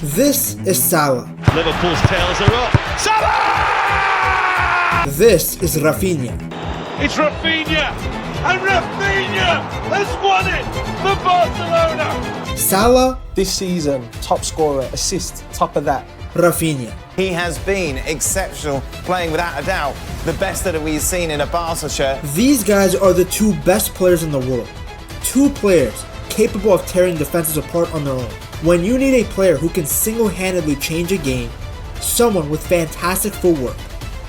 This is Salah. Liverpool's tails are up. Salah! This is Raphinha. It's Raphinha! And Raphinha has won it for Barcelona! Salah, This season, top scorer, assist, top of that. Raphinha. He has been exceptional, playing without a doubt the best that we've seen in a Barca shirt. These guys are the two best players in the world. Two players capable of tearing defenses apart on their own. When you need a player who can single-handedly change a game, someone with fantastic footwork,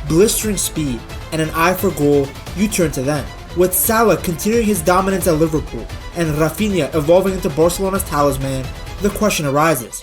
blistering speed, and an eye for goal, you turn to them. With Salah continuing his dominance at Liverpool and Raphinha evolving into Barcelona's talisman, the question arises: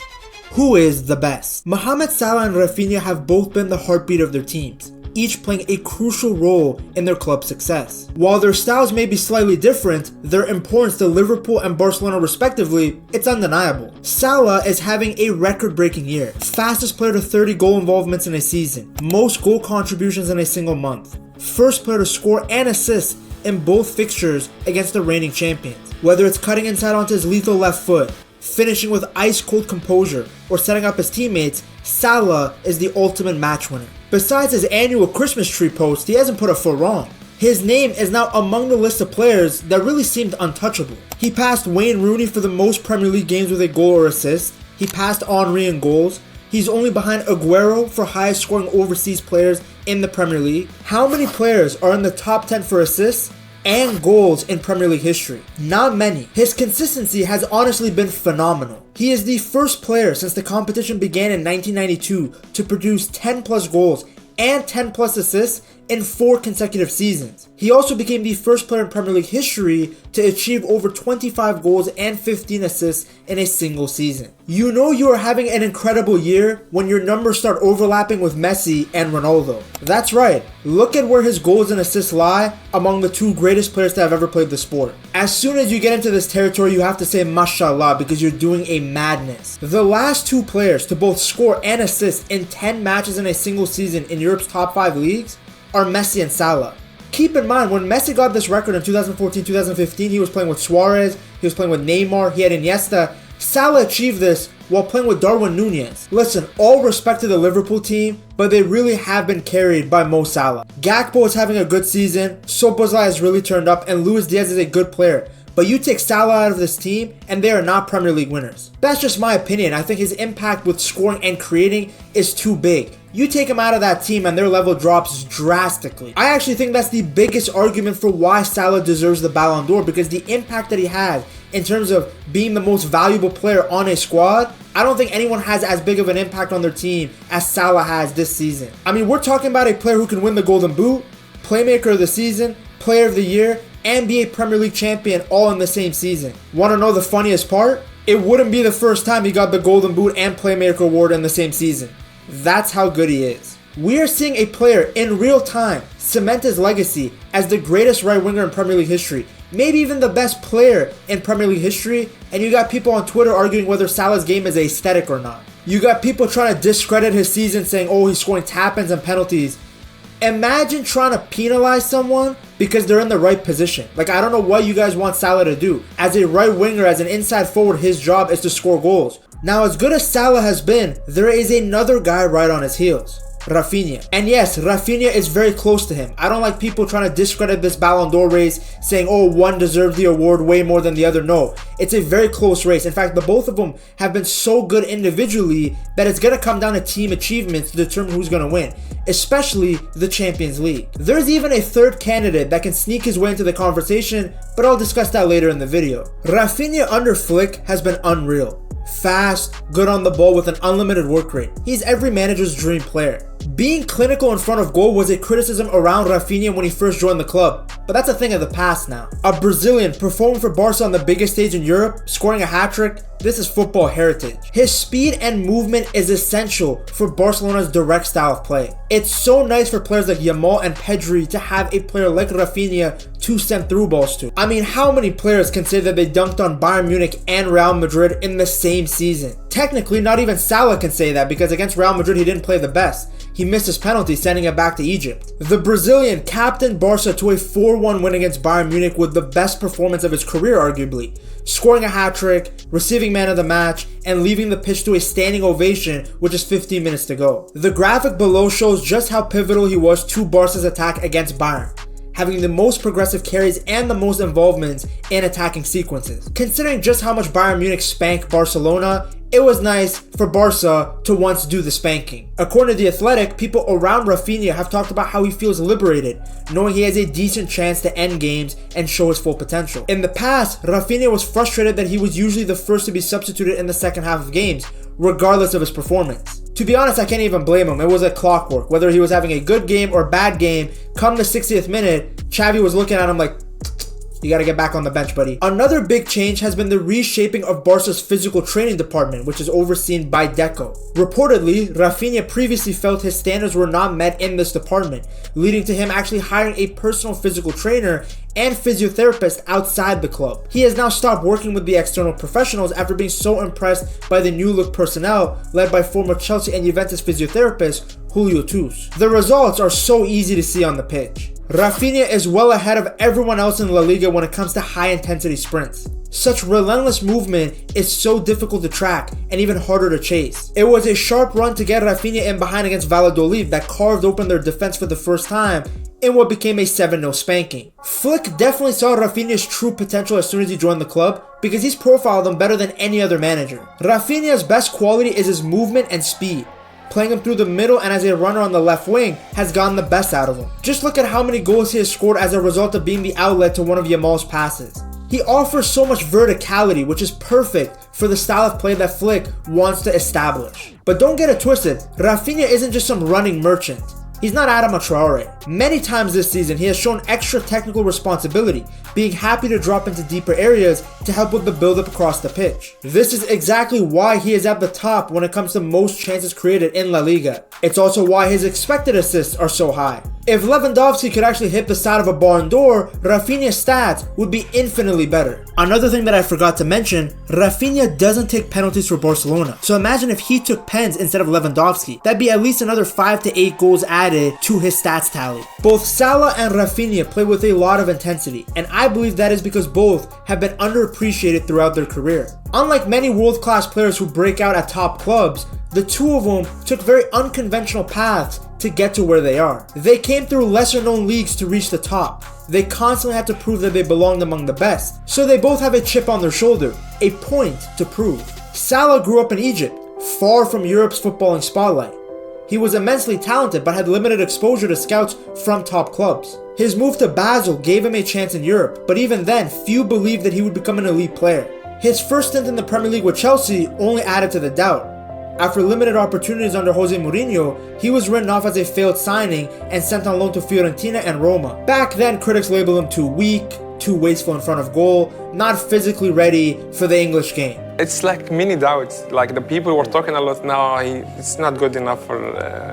who is the best? Mohamed Salah and Raphinha have both been the heartbeat of their teams, each playing a crucial role in their club's success. While their styles may be slightly different, their importance to Liverpool and Barcelona respectively, it's undeniable. Salah is having a record-breaking year, fastest player to 30 goal involvements in a season, most goal contributions in a single month, first player to score and assist in both fixtures against the reigning champions. Whether it's cutting inside onto his lethal left foot, finishing with ice-cold composure, or setting up his teammates, Salah is the ultimate match winner. Besides his annual Christmas tree post, he hasn't put a foot wrong. His name is now among the list of players that really seemed untouchable. He passed Wayne Rooney for the most Premier League games with a goal or assist. He passed Henry in goals. He's only behind Aguero for highest scoring overseas players in the Premier League. How many players are in the top 10 for assists and goals in Premier League history? Not many. His consistency has honestly been phenomenal. He is the first player since the competition began in 1992 to produce 10 plus goals and 10 plus assists in 4 consecutive seasons. He also became the first player in Premier League history to achieve over 25 goals and 15 assists in a single season. You know you are having an incredible year when your numbers start overlapping with Messi and Ronaldo. That's right, look at where his goals and assists lie among the 2 greatest players to have ever played the sport. As soon as you get into this territory, you have to say mashallah because you're doing a madness. The last 2 players to both score and assist in 10 matches in a single season in Europe's top 5 leagues are Messi and Salah. Keep in mind, when Messi got this record in 2014-2015, he was playing with Suarez, he was playing with Neymar, he had Iniesta. Salah achieved this while playing with Darwin Núñez. Listen, all respect to the Liverpool team, but they really have been carried by Mo Salah. Gakpo is having a good season, Szoboszlai has really turned up, and Luis Diaz is a good player. But you take Salah out of this team, and they are not Premier League winners. That's just my opinion. I think his impact with scoring and creating is too big. You take him out of that team and their level drops drastically. I actually think that's the biggest argument for why Salah deserves the Ballon d'Or, because the impact that he has in terms of being the most valuable player on a squad, I don't think anyone has as big of an impact on their team as Salah has this season. I mean, we're talking about a player who can win the Golden Boot, Playmaker of the Season, Player of the Year, and be a Premier League champion all in the same season. Want to know the funniest part? It wouldn't be the first time he got the Golden Boot and Playmaker award in the same season. That's how good he is. We are seeing a player in real time cement his legacy as the greatest right winger in Premier League history, maybe even the best player in Premier League history, and you got people on Twitter arguing whether Salah's game is aesthetic or not. You got people trying to discredit his season saying, oh, he's scoring tap-ins and penalties. Imagine trying to penalize someone because they're in the right position. Like, I don't know what you guys want Salah to do. As a right winger, as an inside forward, his job is to score goals. Now, as good as Salah has been, there is another guy right on his heels. Raphinha. And yes, Raphinha is very close to him. I don't like people trying to discredit this Ballon d'Or race, saying, oh, one deserves the award way more than the other. No, it's a very close race. In fact, the both of them have been so good individually that it's going to come down to team achievements to determine who's going to win, especially the Champions League. There's even a third candidate that can sneak his way into the conversation, but I'll discuss that later in the video. Raphinha under Flick has been unreal. Fast, good on the ball with an unlimited work rate. He's every manager's dream player. Being clinical in front of goal was a criticism around Raphinha when he first joined the club, but that's a thing of the past now. A Brazilian performing for Barca on the biggest stage in Europe, scoring a hat-trick, this is football heritage. His speed and movement is essential for Barcelona's direct style of play. It's so nice for players like Yamal and Pedri to have a player like Raphinha to send through balls to. I mean, how many players can say that they dunked on Bayern Munich and Real Madrid in the same season? Technically, not even Salah can say that because against Real Madrid he didn't play the best. He missed his penalty, sending it back to Egypt. The Brazilian captained Barca to a 4-1 win against Bayern Munich with the best performance of his career arguably, scoring a hat-trick, receiving man of the match, and leaving the pitch to a standing ovation with just 15 minutes to go. The graphic below shows just how pivotal he was to Barca's attack against Bayern, having the most progressive carries and the most involvements in attacking sequences. Considering just how much Bayern Munich spanked Barcelona, it was nice for Barca to once do the spanking. According to The Athletic, people around Raphinha have talked about how he feels liberated, knowing he has a decent chance to end games and show his full potential. In the past, Raphinha was frustrated that he was usually the first to be substituted in the second half of games, regardless of his performance. To be honest, I can't even blame him. It was a clockwork. Whether he was having a good game or bad game, come the 60th minute, Xavi was looking at him like, you gotta get back on the bench, buddy. Another big change has been the reshaping of Barca's physical training department, which is overseen by Deco. Reportedly, Raphinha previously felt his standards were not met in this department, leading to him actually hiring a personal physical trainer and physiotherapist outside the club. He has now stopped working with the external professionals after being so impressed by the new look personnel led by former Chelsea and Juventus physiotherapist Julio Tous. The results are so easy to see on the pitch. Raphinha is well ahead of everyone else in La Liga when it comes to high intensity sprints. Such relentless movement is so difficult to track and even harder to chase. It was a sharp run to get Raphinha in behind against Valladolid that carved open their defense for the first time in what became a 7-0 spanking. Flick definitely saw Raphinha's true potential as soon as he joined the club because he's profiled him better than any other manager. Raphinha's best quality is his movement and speed. Playing him through the middle and as a runner on the left wing has gotten the best out of him. Just look at how many goals he has scored as a result of being the outlet to one of Yamal's passes. He offers so much verticality, which is perfect for the style of play that Flick wants to establish. But don't get it twisted, Raphinha isn't just some running merchant. He's not Adama Traore. Many times this season, he has shown extra technical responsibility, being happy to drop into deeper areas to help with the build-up across the pitch. This is exactly why he is at the top when it comes to most chances created in La Liga. It's also why his expected assists are so high. If Lewandowski could actually hit the side of a Ballon d'Or, Raphinha's stats would be infinitely better. Another thing that I forgot to mention, Raphinha doesn't take penalties for Barcelona. So imagine if he took pens instead of Lewandowski. That'd be at least another 5 to 8 goals added to his stats tally. Both Salah and Raphinha play with a lot of intensity, and I believe that is because both have been underappreciated throughout their career. Unlike many world-class players who break out at top clubs, the two of them took very unconventional paths to get to where they are. They came through lesser known leagues to reach the top. They constantly had to prove that they belonged among the best. So they both have a chip on their shoulder, a point to prove. Salah grew up in Egypt, far from Europe's footballing spotlight. He was immensely talented but had limited exposure to scouts from top clubs. His move to Basel gave him a chance in Europe, but even then, few believed that he would become an elite player. His first stint in the Premier League with Chelsea only added to the doubt. After limited opportunities under Jose Mourinho, he was written off as a failed signing and sent on loan to Fiorentina and Roma. Back then, critics labeled him too weak, too wasteful in front of goal, not physically ready for the English game. It's like many doubts. Like the people were talking a lot now. It's not good enough for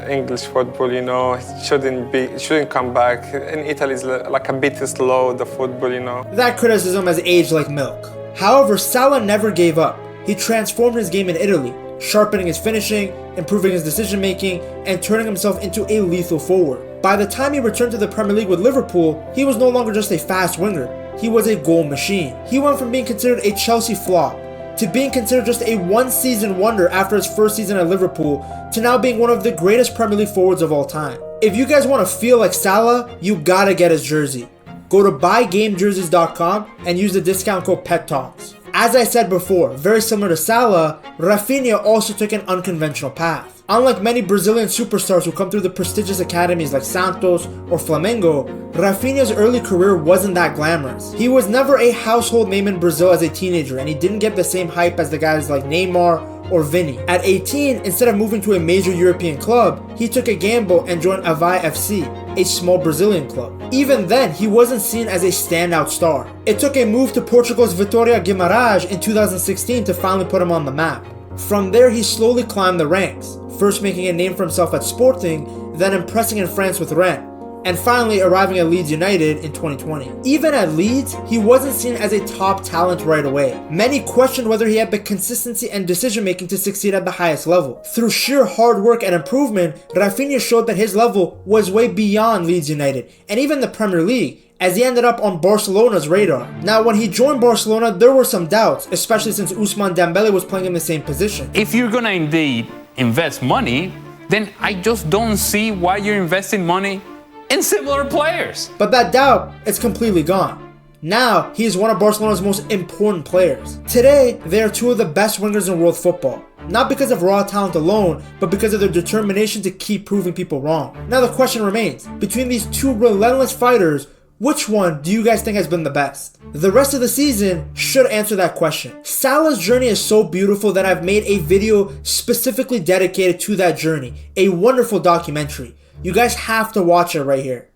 English football. You know, he shouldn't come back. In Italy, it's like a bit slow. The football, you know. That criticism has aged like milk. However, Salah never gave up. He transformed his game in Italy, sharpening his finishing, improving his decision making, and turning himself into a lethal forward. By the time he returned to the Premier League with Liverpool, he was no longer just a fast winger. He was a goal machine. He went from being considered a Chelsea flop to being considered just a one-season wonder after his first season at Liverpool, to now being one of the greatest Premier League forwards of all time. If you guys want to feel like Salah, you gotta get his jersey. Go to buygamejerseys.com and use the discount code PETTALKS. As I said before, very similar to Salah, Raphinha also took an unconventional path. Unlike many Brazilian superstars who come through the prestigious academies like Santos or Flamengo, Raphinha's early career wasn't that glamorous. He was never a household name in Brazil as a teenager, and he didn't get the same hype as the guys like Neymar or Vini. At 18, instead of moving to a major European club, he took a gamble and joined Avaí FC, a small Brazilian club. Even then, he wasn't seen as a standout star. It took a move to Portugal's Vitória Guimarães in 2016 to finally put him on the map. From there, he slowly climbed the ranks, first making a name for himself at Sporting, then impressing in France with Rennes, and finally arriving at Leeds United in 2020. Even at Leeds, he wasn't seen as a top talent right away. Many questioned whether he had the consistency and decision making to succeed at the highest level. Through sheer hard work and improvement, Raphinha showed that his level was way beyond Leeds United and even the Premier League, as he ended up on Barcelona's radar. Now, when he joined Barcelona, there were some doubts, especially since Ousmane Dembele was playing in the same position. If you're gonna indeed invest money, then I just don't see why you're investing money in similar players. But that doubt is completely gone. Now, he is one of Barcelona's most important players. Today, they are two of the best wingers in world football. Not because of raw talent alone, but because of their determination to keep proving people wrong. Now the question remains, between these two relentless fighters, which one do you guys think has been the best? The rest of the season should answer that question. Salah's journey is so beautiful that I've made a video specifically dedicated to that journey. A wonderful documentary. You guys have to watch it right here.